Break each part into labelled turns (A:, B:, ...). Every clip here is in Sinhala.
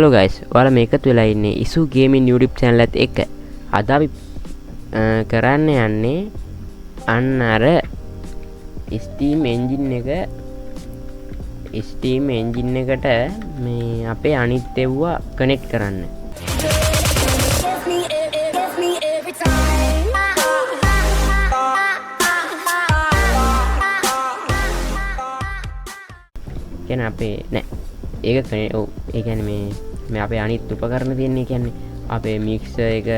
A: Hello guys, ඔයාලා මේකත් වෙලා ඉන්නේ ඉසු ගේමින් YouTube channel එකත් එක්ක. අද අපි කරන්න යන්නේ අන්න අර Steam engine එකට මේ අපේ අනිත් ඒවා කනෙක්ට් කරන්න. කියන්නේ අපේ නෑ ඒක ඔව් ඒ කියන්නේ මේ අපේ අනිත් උපකරණ තියෙන්නේ කියන්නේ අපේ මික්සර් එක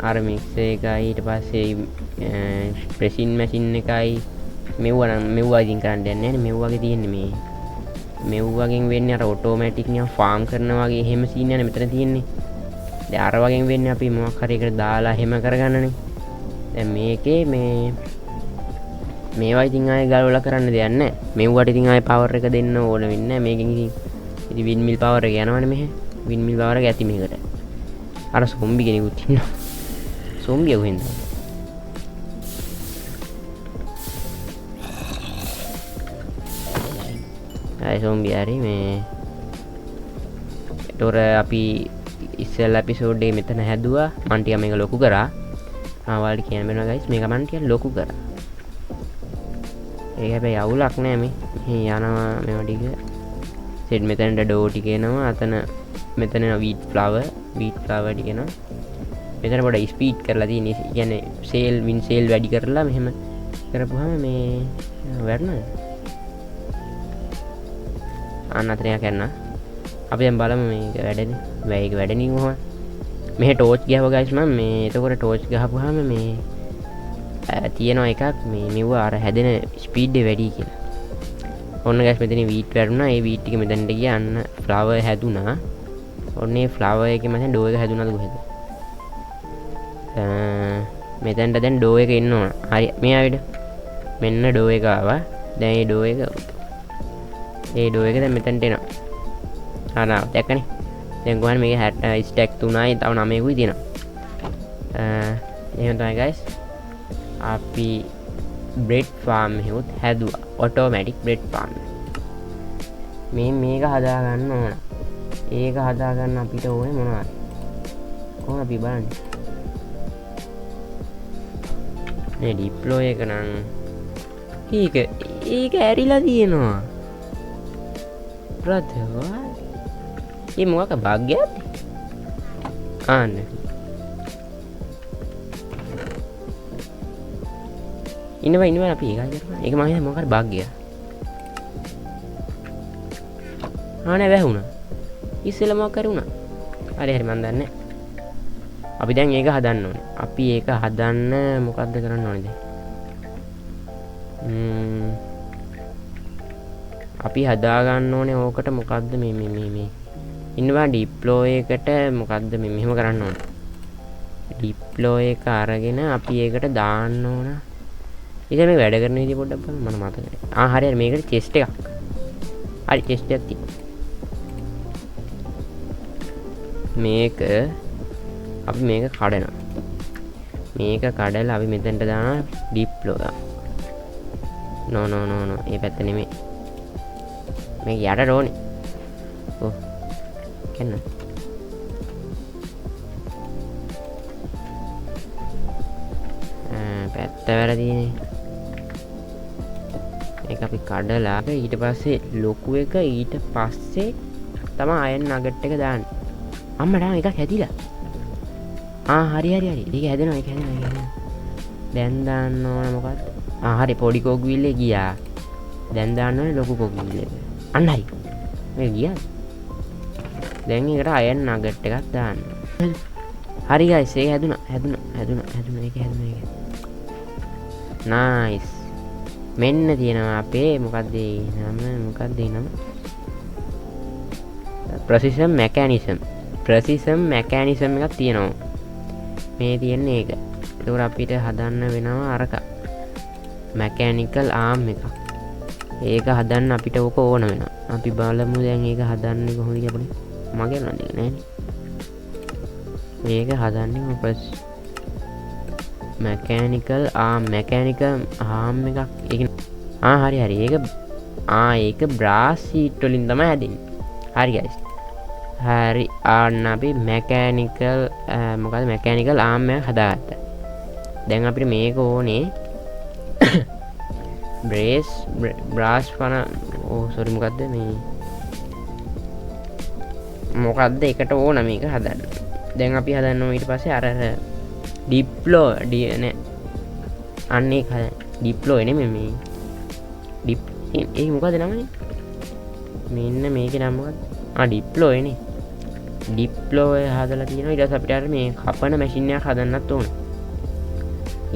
A: අර මික්සර් එකයි ඊට පස්සේ ප්‍රෙසින් මැෂින් එකයි මෙව්වා ඉතින් කරන්න දෙන්නේ නැහැ නේ මෙව්වාගේ තියෙන්නේ මෙව්වාගෙන් වෙන්නේ අර ඔටෝමැටික් නිකන් ෆාම් කරනවා වගේ එහෙම සීන් යන මෙතන තියෙන්නේ දැන් අර වගේ වෙන්නේ අපි මොකක් හරි එකට දාලා එහෙම කරගන්නනේ දැන් මේකේ මේවා ඉතින් ආයෙ ගලවලා කරන්න දෙයක් නැහැ මෙව්වට ඉතින් ආයෙ පවර් එක දෙන්න ඕන වෙන්නේ නැහැ මේකෙන් ඉතින් වින් මිල් පවර් එක යනවනේ මෙහෙ වින් මිල් පවර් එක ඇති මේකට අර සොම්බි කෙනෙකුත් ඉන්නවා සොම්බිය කොහෙන්ද ආයෙ සොම්බි හරි මේ ඒතොර අපි ඉස්සෙල්ලා එපිසෝඩ් එකේ මෙතන හැදුවා මම ටික මේක ලොකු කරා ඔයාලට කියන්න වෙනවා ගයිස් මේක මම ටික ලොකු කරා ඒක හැබැයි අවුලක් නෑ මේ යනවා මේවා ටික සෙට් මෙතනට ඩෝ ටික එනවා අතන මෙතන වීට් ෆ්ලවර් ටික එනවා මෙතන පොඩ ස්පීඩ් කරලා තියෙන්නේ කියන්නේ සේල් වින් සේල් වැඩි කරලා මෙහෙම කරපුවාම මේ වැඩනවද අන්නතරයක් කරන්න අපි දැන් බලමු මේක වැඩනේ මේක වැඩනේ කොහොමද මෙහෙ ටෝච් ගහුවා ගයිස් මම මේ එතකොට ටෝච් ගහපුවාම මේ තියෙනවා එකක් මේ මෙව අර හැදෙන ස්පීඩ් එක වැඩි කියලා. ඔන්න ගයිස් මෙතන වීට් වැටුණා. ඒ වීට් ටික මෙතනට ගියා අන්න ෆ්ලවර් හැදුනා. ඔන්න ඒ ෆ්ලවර් එකේ මතෙන් ඩෝ එක හැදුනාද කොහෙද? මෙතනට දැන් ඩෝ එක එන්න ඕන. හරි මේ ආවිද? මෙන්න ඩෝ එක ආවා. දැන් මේ ඩෝ එක දැන් මෙතනට එනවා. ආනා දැක්කනේ. දැන් කොහොමද මේක ස්ටැක් 3යි තව 9කුයි තියෙනවා. එහෙනම් තමයි ගයිස් අපි බ්‍රෙඩ් ෆාම් එකත් හැදුවා ඔටෝමැටික් බ්‍රෙඩ් ෆාම් මේක හදාගන්න ඕන ඒක හදාගන්න අපිට ඕනේ මොනවද කොහොමද අපි බලන්නේ මේ ඩිප්ලොයි එක නම් ඒක ඇරිලා තියෙනවා බ්‍රදර් මේ මොකක් භාග්‍යයක්ද ආන්න ඉන්නවා අපි ඒක කරනවා. ඒක මම හිතුවා මොකක්ද බග් එක. ආනේ වැහුණා. ඉස්සෙල්ලා මොකක් කර වුණා. හරි මම දන්නේ. අපි දැන් ඒක හදන්න ඕනේ. අපි ඒක හදන්න මොකද්ද කරන්න ඕනේ දැන්? අපි හදා ගන්න ඕනේ ඕකට මොකද්ද මේ ඉන්නවා ඩිප්ලොයි එකට මොකද්ද මෙහෙම කරන්න ඕනේ. ඩිප්ලොයි එක අරගෙන අපි ඒකට දාන්න ඕන. ඉතින් මේ වැඩ කරන විදිහ පොඩ්ඩක් බලන්න මම මතක නැහැ. හරි මේකට චෙස්ට් එකක්. හරි චෙස්ට් එකක් තියෙනවා. මේක අපි මේක කඩනවා. මේක කඩලා අපි මෙතනට දානවා ඩිප්ලොය. නෝ ඒ පැත්ත නෙමෙයි. මේක යටට ඕනේ. ඔව්. කන්න. පැත්ත වැරදීනේ. ඒක අපි කඩලා ඊට පස්සේ ලොකු එක ඊට පස්සේ තමයි අයන් නගට් එක දාන්නේ. අම්මඩා එකක් හැදිලා. හරි. ඒක හැදෙනවා. දැන් දාන්න ඕන මොකක්ද? හරි පොඩි කොග්විල්ලේ ගියා. දැන් දාන්න ඕනේ ලොකු කොග්විල්ලේ. අන්න හරි. මේක ගියා. දැන් ඒකට අයන් නගට් එකක් දාන්න. හරි ගයිස් ඒක හැදුනා. ඒක හැදුනා. නයිස් මෙන්න තියෙනවා අපේ මොකක්ද නම ප්‍රසිෂන් මැකැනිසම් එකක් තියෙනවා මේ තියෙන්නේ ඒක ඒකෝර අපිට හදන්න වෙනවා අරක මැකැනිකල් ආම් එකක් ඒක හදන්න අපිට ඕක ඕන වෙනවා අපි බලමු දැන් ඒක හදන්නේ කොහොමද කියලා මගේ නම් දෙක නෑනේ මේක හදන්නේ මොකද මැකැනිකල් ආම් එකක් ඒක හරි ඒක බ්‍රාස් ෂීට් වලින් තමයි හැදෙන්නේ හරි ගයිස් හරි ආන්න අපි මැකෑනිකල් මොකද මැකෑනිකල් ආම්මයක් හදාගත්ත. දැන් අපිට මේක ඕනේ බ්‍රාස් පන සොරි මොකක්ද මේ මොකක්ද එකට ඕන මේක හදන්න. දැන් අපි හදන්න ඊට පස්සේ අර ඩිප්ලෝ ඩන අන්නේ ඩිප්ලෝ එන මේ ඩිප් ඒ මොකද නමනේ මෙන්න මේක නම්මකත් ඩිප්ලෝ එනේ ඩිප්ලෝ හදලා තියෙනවා. ඊට පස්සේ අපිට අර මේ කපන මැෂින් එකක් හදන්නත් ඕන.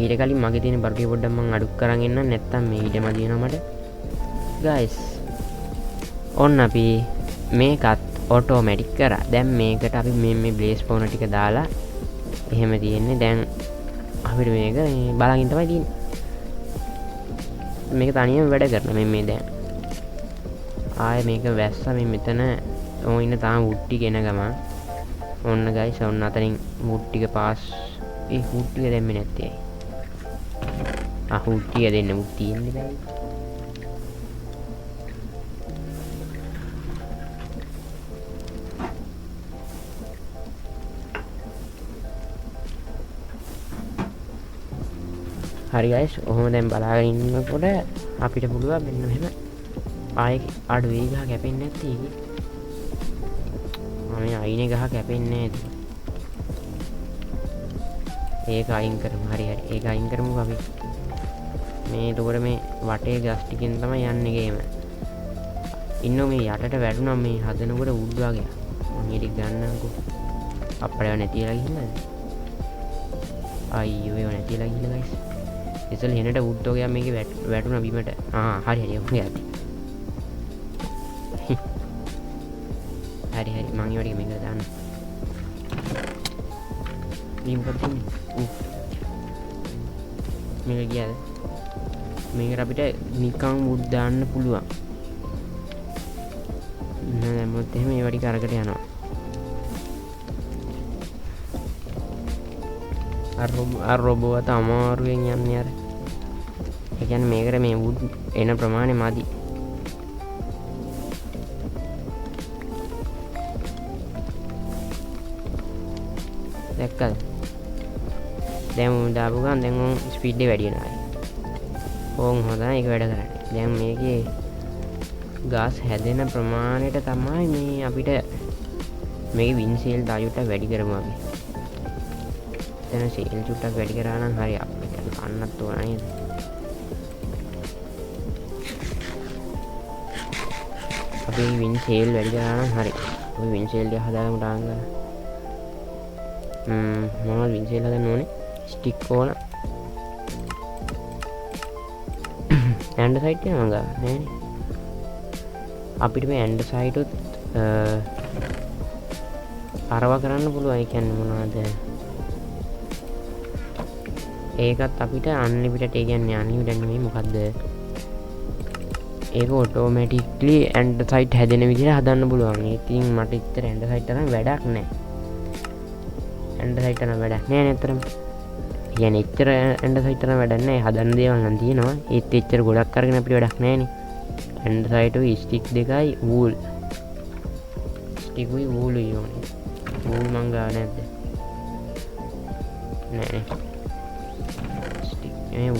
A: ඊට කලින් මගේ තියෙන බර්ගර් පොඩ්ඩක් මම අඩු කරන් එන්න නැත්තම් මේ ඊට මදි වෙනවා මට ගයිස්. ඔන්න අපි මේකත් ඔටෝමැටික් කරා. දැන් මේකට අපි මේ බ්ලේස් පවුන ටික දාලා එහෙම තියෙන්නේ. දැන් අපිට මේක බලන් තමයි තියෙන්නේ. මේක තනියම වැඩ කරන මේ දැන් ආයේ මේක වැස්සා මේ මෙතන ඕ ඉන්න තාම වුඩ් ටික එන ගම. ඔන්න ගයිස් ඔන්න අතනින් වුඩ් ටික පාස් ඒ වුඩ් ටික දැම්මේ නැත්තේ. වුඩ් ටික දෙන්න වුඩ් තියෙන්නේ බෑ. හරි ගයිස් ඔහොම දැන් බලාගෙන ඉන්නකොට අපිට පුළුවන් මෙන්න මෙහෙම ආයේ අඩු වෙයි ගහ කැපෙන්නේ නැති එක. මම අයිනේ ගහ කැපෙන්නේ නැති. ඒක අයින් කරමු. හරි ඒක අයින් කරමු අපි. මේ එතකොට මේ වටේ ගස් ටිකෙන් තමයි යන්නේ ගේම. ඉන්නෝ මේ යටට වැටුණා මේ හදනකොට උඩ් වගේ. මම ඒක ගන්නම්කෝ. අප්පඩව නැතිලා ගිහින්ද? අයියෝ ඒව නැතිලා ගිහිල්ලා ගයිස්. ඉතින් හෙනට උඩ් වගේ මේකේ වැටුණා බිමට. හරි හරි ඔහොම යද්දි. හරි මං ඒ වගේ මේකට දාන්න. මේකත් මේක ගියාද? මේකට අපිට නිකන් මුඩ් දාන්න පුළුවන්. නෑ මොකද එහෙම ඒ වගේ කරකට යනවා. අර රොබෝට අමාරුවෙන් යන්නේ අර. ඒ කියන්නේ මේකට මේ මුඩ් එන ප්‍රමාණය මදි. දැක්කද? දැන් දාපු ගමන් දැන් උන් ස්පීඩ් එක වැඩි වෙනවා. ඕන් හොඳයි ඒක වැඩ කරන්නේ. දැන් මේකේ ගාස් හැදෙන ප්‍රමාණයට තමයි මේ අපිට මේකේ වින්සීල් දායුට වැඩි කරමු අපි. එතන සීල් චුට්ටක් වැඩි කරා නම් හරි අපිට අන්නත් ඕන නේද? අපි වින්සීල් වැඩි කරා නම් හරි. අපි වින්සීල් එක හදාගමු ටාන් ගන්න. මොනවද වින්සීල් හදන්න ඕනේ? ස්ටික් ඕන. ඇන්ඩ සයිට් එක මම ගා නෑනේ. අපිට මේ ඇන්ඩ සයිට් උත් අරවා කරන්න පුළුවන්. ඒ කියන්නේ මොනවද? ඒකත් අපිට අන්ලිමිටඩ්. ඒ කියන්නේ අන්ලිමිටඩ් නෙමෙයි මොකද්ද? ඒක ඔටෝමැටික්ලි ඇන්ඩ සයිට් හැදෙන විදිහට හදන්න පුළුවන්. ඉතින් මට ඉතර ඇන්ඩ සයිට් තරම් වැඩක් නෑ. ඇන්ඩ සයිට් තරම් වැඩක් නෑ නේතරම්. කියන්නේ එච්චර ඇන්ඩ සයිට් තරම් වැඩක් නෑ. හදන්න දේවල් නම් තියෙනවා. ඒත් එච්චර ගොඩක් අරගෙන අපිට වැඩක් නෑනේ. ඇන්ඩ සයිට් උයි ස්ටික් දෙකයි වූල්. ස්ටික් උයි වූල් උයි ඕනේ. වූල් මං ගා නැද්ද? නෑ. ස්ටික් මේ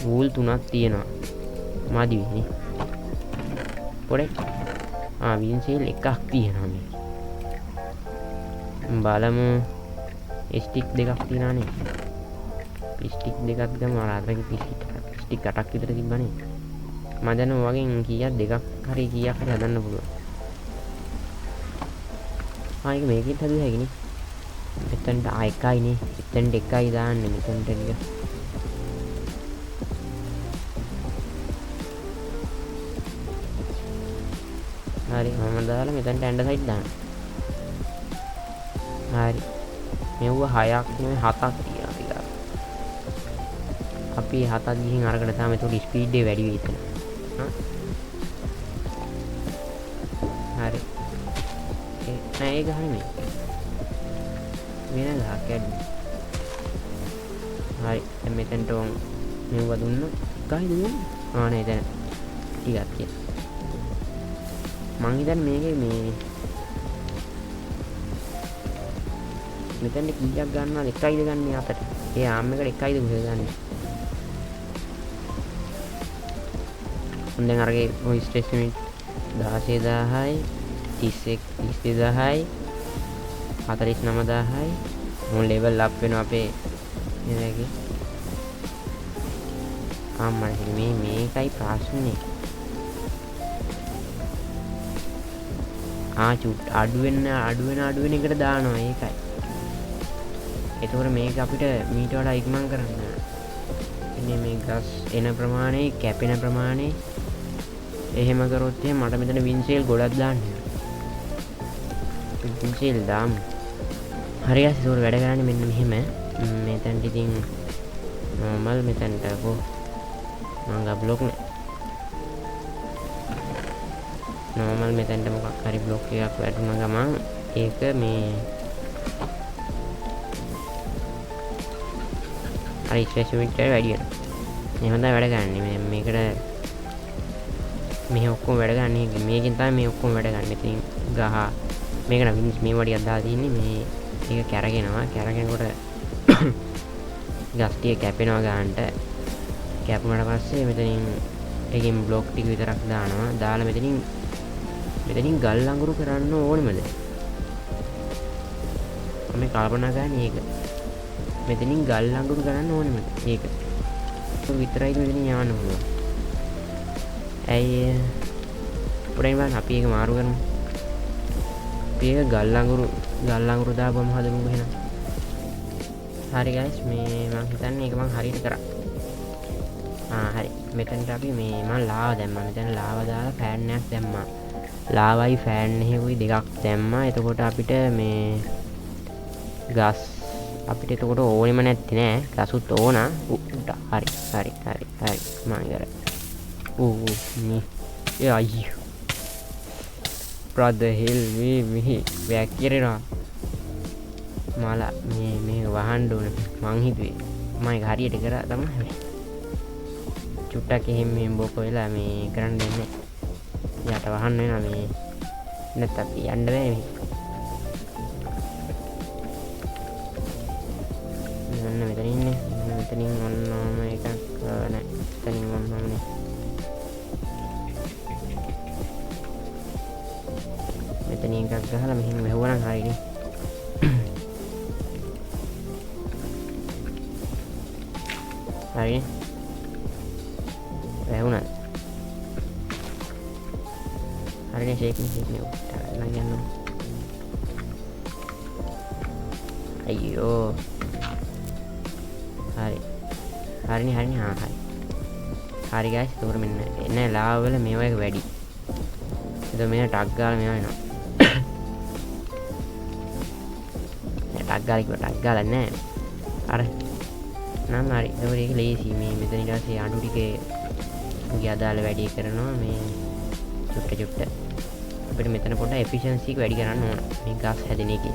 A: වූල් තුනක් තියෙනවා. මදි වෙන්නේ. පොඩේ. වින්සීල් එකක් තියෙනවා මේ. බලමු. ස්ටික් දෙකක් තියෙනවානේ. ස්ටික් දෙකක් ගම ආරාධක ස්ටික් 8ක් විතර තිබ්බනේ. මම දැන් වගේ කීයක් දෙකක් හරි කීයක් හරි හදන්න පුළුවන්. ඒක මේකෙත් හදුවා හැකිනේ. මෙතනට එකයිනේ. එතනට එකයි දාන්නේ මෙතනට ටික. හරි මම දාලා මෙතනට ඇන්ඩ සයිඩ් දාන්න. හරි. මෙව 6ක් නෙවෙයි 7ක් තියෙනවා ටික. අපි 7ක් ගිහින් අරකට තාම ඒතකොට ස්පීඩ් එක වැඩි වෙයි එතන. හරි. නෑ ඒක හරිනේ. වෙන ගහක් ඇඩ්. හරි. දැන් මෙතනට මෙව දුන්නා. එකයි දුන්නේ. නෑ දැන් ටිකක් කියලා. මං හිතන්නේ මේකේ මේ මෙතෙන්ට කීයක් ගන්නවද? එකයිද ගන්න අතට? ඒ ආම් එකට එකයිද කොහෙද ගන්න? දැන් අරගේ වොයිස් ටෙස්ට් යුනිට් 16000යි 32000යි 49000යි මොන් ලෙවල් අප් වෙනවා අපේ නේදගේ අම්මා මේකයි ප්‍රශ්නේ චුට් අඩු වෙන එකට දානවා ඒකයි එතකොට මේක අපිට මීට වඩා ඉක්මන් කරන්න ඉන්නේ මේ ගස් එන ප්‍රමාණය කැපෙන ප්‍රමාණය එහෙම කරොත් එහෙනම් මට මෙතන වින්සෙල් ගොඩක් දාන්න වින්සෙල් දාමු හරි guys ඒක වැඩ කරන්නේ මෙන්න මෙහෙම මෙතනට ඉතින් normal මෙතනට කො මම ගා බ්ලොක් නේ normal මෙතනට මොකක් හරි බ්ලොක් එකක් වැටුණා ගමන් ඒක මේ හරි ස්පෙસિෆික් එක වැඩි වෙනවා එහෙනම් තමයි වැඩ ගන්න මේකට මේ ඔක්කොම වැඩ ගන්න මේකෙන් තමයි මේ ඔක්කොම වැඩ ගන්න ඉතින් ගහ මේක නම් මේ වඩියක් දාලා තින්නේ මේ ඒක කැරගෙනකොට ගස් ටික කැපෙනවා ගන්නට කැපුණාට පස්සේ මෙතනින් එකකින් බ්ලොක් ටික විතරක් දානවා දාලා මෙතනින් ගල් අඟුරු කරන්න ඕනෙමද මම කල්පනා කරන්නේ ඒක මෙතනින් ගල් අඟුරු කරන්න ඕනෙමද ඒක විතරයි මෙතනින් යවන්න පුළුවන් ඇයි පොඩ්ඩක් බලන්න අපි ඒක මාරු කරමු අපි ඒක ගල් අඟුරු දාපුවම හදමුකෝ එහෙනම් හරි guys මේ මම හිතන්නේ ඒක මම හරියට කරා හරි මෙතනට අපි මේ මම ලාවා දැම්මා මෙතන ලාවා දාලා ෆෑන් එකක් දැම්මා ලාවයි ෆෑන් එකකුයි දෙකක් දැම්මා එතකොට අපිට මේ ගස් අපිට එතකොට ඕනෙම නැත්තේ නෑ ගසුත් ඕන හරි මම ඉවරයි me අයියෝ brother hell මේ වැක්කිරෙනවා මාලා මේක වහන්න ඕනේ මං හිතුවේ මම ඒක හරියට කරා තමයි චුට්ටක් එහෙම මෙහෙම බොක වෙලා මේ කරන්න දෙන්නේ යට වහන්න වෙනවා මේ නැත්නම් අපි යන්න බෑ මේ මෙන්න මෙතන ඉන්නේ මෙතනින් ඔන්නම එකක් නෑ මෙතනින් ඔන්නමනේ මෙතන එකක් ගහලා මෙහෙම වැහුවනම් හරිනේ හරිනේ වැහුණා හරිනේ ෂේක් නේ නම් යන්න අයියෝ හරිනේ හරි guys ඒක මෙන්න එන්නේ ලාව වල මේවා එක වැඩි ඒක මෙන්න ටක් ගාලා මේවා එනවා ටක් ගාලා නෑ අර නම් හරි ඒක ලේසි මේ මෙතන ඊට පස්සේ අඬු ටිකේ උගේ අදාළ වැඩි කරනවා මේ චුට්ට අපිට මෙතන පොඩ්ඩක් එෆිෂියන්සි එක වැඩි කරන්න ඕන මේ ගස් හැදෙන එකේ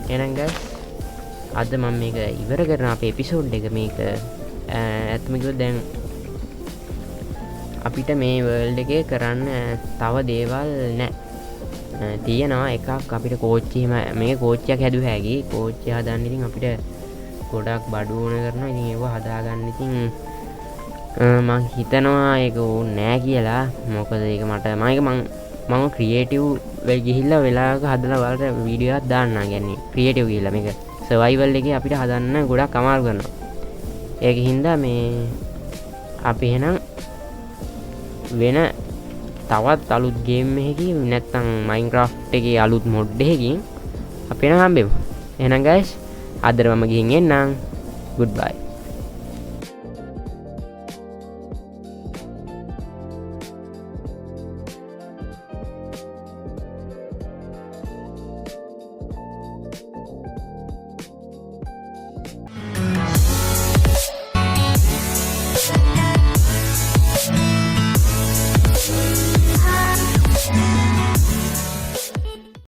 A: එහෙනම් guys අද මම මේක ඉවර කරන අපේ එපිසෝඩ් එක මේක ඇත්තම කිව්වොත් දැන් අපිට මේ වර්ල්ඩ් එකේ කරන්න තව දේවල් නැහැ තියෙනවා එකක් අපිට කෝච්චි මේ කෝච්චියක් හැදුව හැකි කෝච්චිය හදන්න ඉතින් අපිට ගොඩක් බඩු ඕන කරනවා ඉතින් ඒව හදාගන්න ඉතින් මම හිතනවා ඒක ඕනේ නෑ කියලා මොකද ඒක මට මම ක්‍රියේටිව් වෙල් ගිහිල්ලා වෙලාවක හදලා වලට වීඩියෝ එකක් දාන්නම් කියන්නේ ක්‍රියේටිව් ගිහිල්ලා මේක සර්වයිවල් එකේ අපිට හදන්න ගොඩක් අමාරු කරනවා ඒක හින්දා මේ අපි එහෙනම් වෙන තවත් අලුත් ගේම් එකකින් නැත්නම් මයින්ක්‍රාෆ්ට් එකේ අලුත් මොඩ් එකකින් අපි එන හම්බෙමු එහෙනම් guys අදට මම ගිහින් එන්නම් goodbye